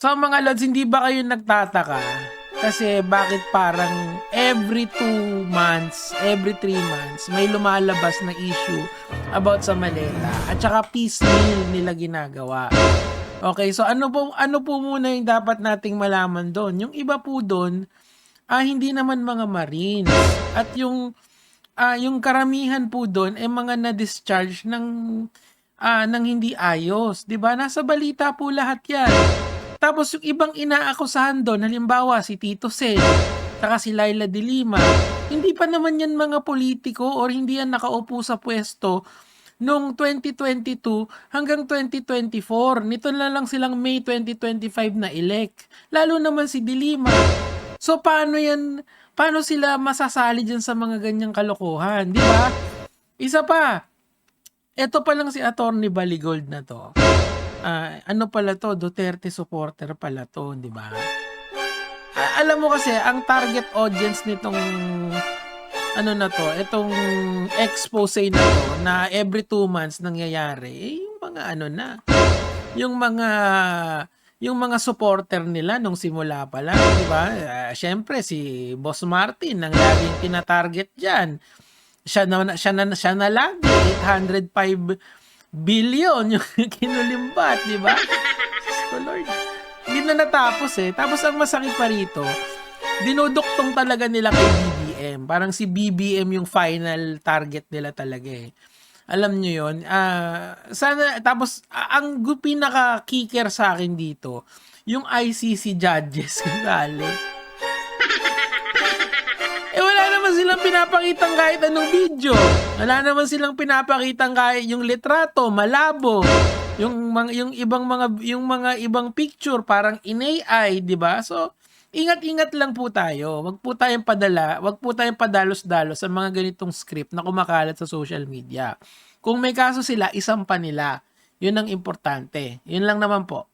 So mga lods, hindi ba kayo nagtataka? Kasi bakit parang every 2 months, every 3 months, may lumalabas na issue about sa maleta at saka piecemeal nila ginagawa. Okay, so ano po muna yung dapat nating malaman doon? Yung iba po doon, hindi naman mga Marines at yung karamihan po doon ay mga na-discharge ng hindi ayos, 'di ba? Nasa balita po lahat 'yan. Tapos yung ibang inaakusahan doon, halimbawa si Tito Sen, saka si Laila de Lima, hindi pa naman yan mga politiko or hindi yan nakaupo sa pwesto noong 2022 hanggang 2024. Nito na lang silang May 2025 na elect. Lalo naman si de Lima. So paano sila masasali dyan sa mga ganyang kalokohan, di ba? Isa pa, eto pa lang si Attorney Baligold na to. Ano pala to, Duterte supporter pala to, di ba? Alam mo kasi, ang target audience nitong ano na to, itong expose na to, na every 2 months nangyayari, yung mga ano na, yung mga yung mga supporter nila nung simula pa lang, di ba? Syempre si Boss Martin ang laging tina-target diyan. Siya na lagi 805 billion yung kinulimbat, di ba? Diyos ko Lord. Hindi na natapos eh. Tapos ang masakit pa rito, dinuduktong talaga nila kay BBM. Parang si BBM yung final target nila talaga eh. Alam nyo yun? Sana, tapos ang pinaka-kicker sa akin dito, yung ICC judges kasali. Wala naman silang pinapakitang kahit anong video. Wala naman silang pinapakitang kahit yung litrato, malabo. Yung mga ibang picture parang in AI, 'di ba? So, ingat-ingat lang po tayo. Wag po tayong padalos-dalos sa mga ganitong script na kumakalat sa social media. Kung may kaso sila, isampa nila. Yun ang importante. Yun lang naman po.